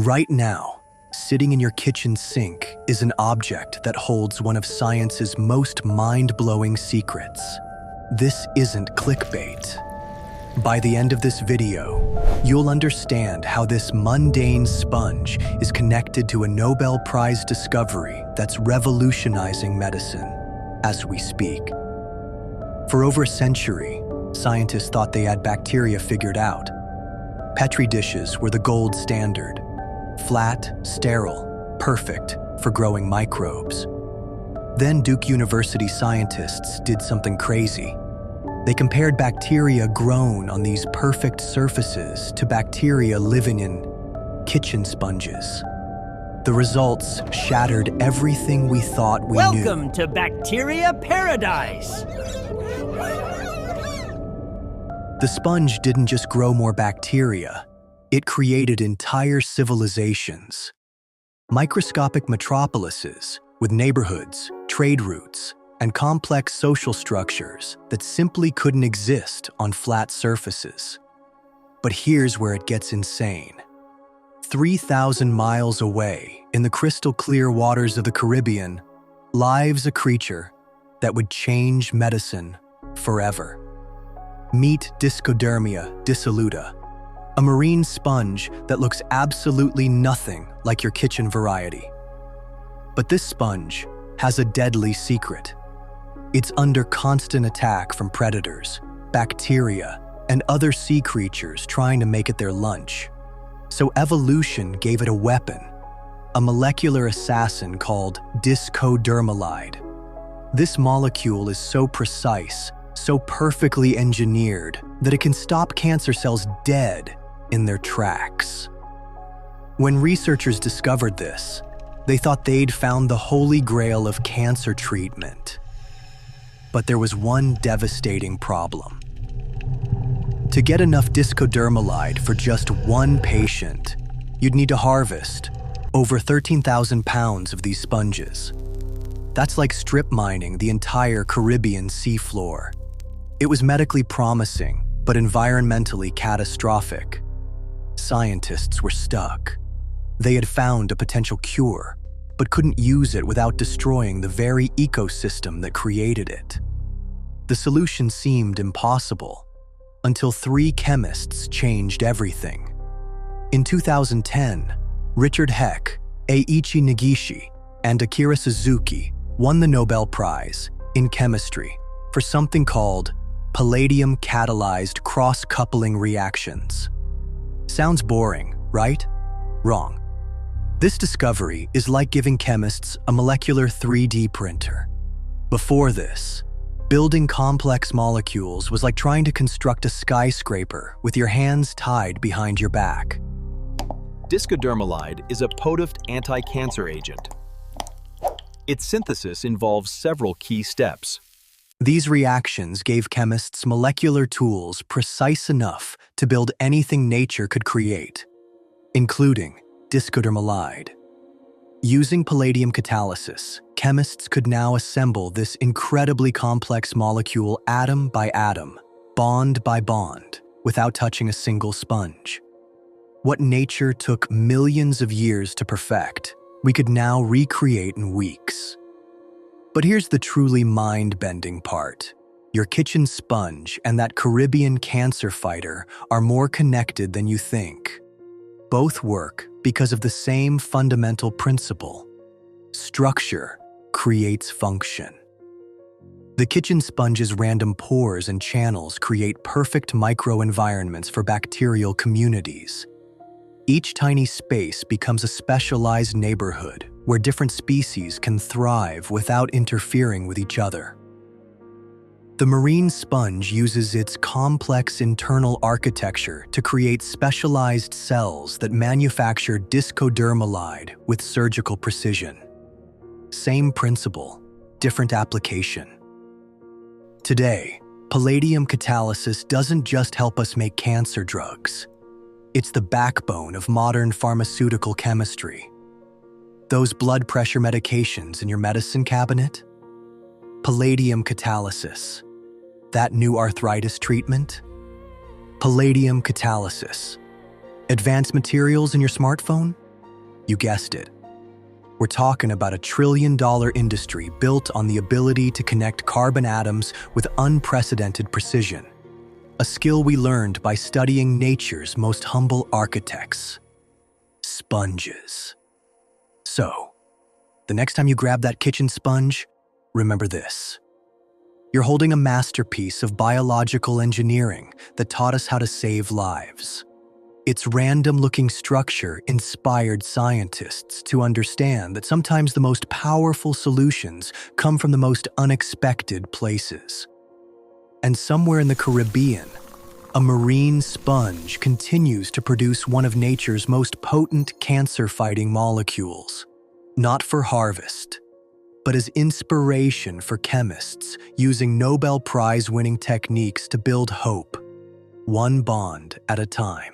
Right now, sitting in your kitchen sink is an object that holds one of science's most mind-blowing secrets. This isn't clickbait. By the end of this video, you'll understand how this mundane sponge is connected to a Nobel Prize discovery that's revolutionizing medicine as we speak. For over a century, scientists thought they had bacteria figured out. Petri dishes were the gold standard. Flat, sterile, perfect for growing microbes. Then Duke University scientists did something crazy. They compared bacteria grown on these perfect surfaces to bacteria living in kitchen sponges. The results shattered everything we thought we knew. Welcome to Bacteria Paradise! The sponge didn't just grow more bacteria, it created entire civilizations. Microscopic metropolises with neighborhoods, trade routes, and complex social structures that simply couldn't exist on flat surfaces. But here's where it gets insane. 3,000 miles away, in the crystal clear waters of the Caribbean, lives a creature that would change medicine forever. Meet Discodermia dissoluta, a marine sponge that looks absolutely nothing like your kitchen variety. But this sponge has a deadly secret. It's under constant attack from predators, bacteria, and other sea creatures trying to make it their lunch. So evolution gave it a weapon, a molecular assassin called discodermalide. This molecule is so precise, so perfectly engineered, that it can stop cancer cells dead in their tracks. When researchers discovered this, they thought they'd found the holy grail of cancer treatment. But there was one devastating problem. To get enough discodermalide for just one patient, you'd need to harvest over 13,000 pounds of these sponges. That's like strip mining the entire Caribbean seafloor. It was medically promising, but environmentally catastrophic. Scientists were stuck. They had found a potential cure, but couldn't use it without destroying the very ecosystem that created it. The solution seemed impossible, until three chemists changed everything. In 2010, Richard Heck, Eiichi Negishi, and Akira Suzuki won the Nobel Prize in chemistry for something called palladium-catalyzed cross-coupling reactions. Sounds boring, right? Wrong. This discovery is like giving chemists a molecular 3D printer. Before this, building complex molecules was like trying to construct a skyscraper with your hands tied behind your back. Discodermalide is a potent anti-cancer agent. Its synthesis involves several key steps. These reactions gave chemists molecular tools precise enough to build anything nature could create, including discodermalide. Using palladium catalysis, chemists could now assemble this incredibly complex molecule atom by atom, bond by bond, without touching a single sponge. What nature took millions of years to perfect, we could now recreate in weeks. But here's the truly mind-bending part. Your kitchen sponge and that Caribbean cancer fighter are more connected than you think. Both work because of the same fundamental principle. Structure creates function. The kitchen sponge's random pores and channels create perfect microenvironments for bacterial communities. Each tiny space becomes a specialized neighborhood where different species can thrive without interfering with each other. The marine sponge uses its complex internal architecture to create specialized cells that manufacture discodermalide with surgical precision. Same principle, different application. Today, palladium catalysis doesn't just help us make cancer drugs. It's the backbone of modern pharmaceutical chemistry. Those blood pressure medications in your medicine cabinet? Palladium catalysis. That new arthritis treatment? Palladium catalysis. Advanced materials in your smartphone? You guessed it. We're talking about a trillion-dollar industry built on the ability to connect carbon atoms with unprecedented precision, a skill we learned by studying nature's most humble architects, sponges. So, the next time you grab that kitchen sponge, remember this. You're holding a masterpiece of biological engineering that taught us how to save lives. Its random-looking structure inspired scientists to understand that sometimes the most powerful solutions come from the most unexpected places. And somewhere in the Caribbean, a marine sponge continues to produce one of nature's most potent cancer-fighting molecules, not for harvest, but as inspiration for chemists using Nobel Prize-winning techniques to build hope, one bond at a time.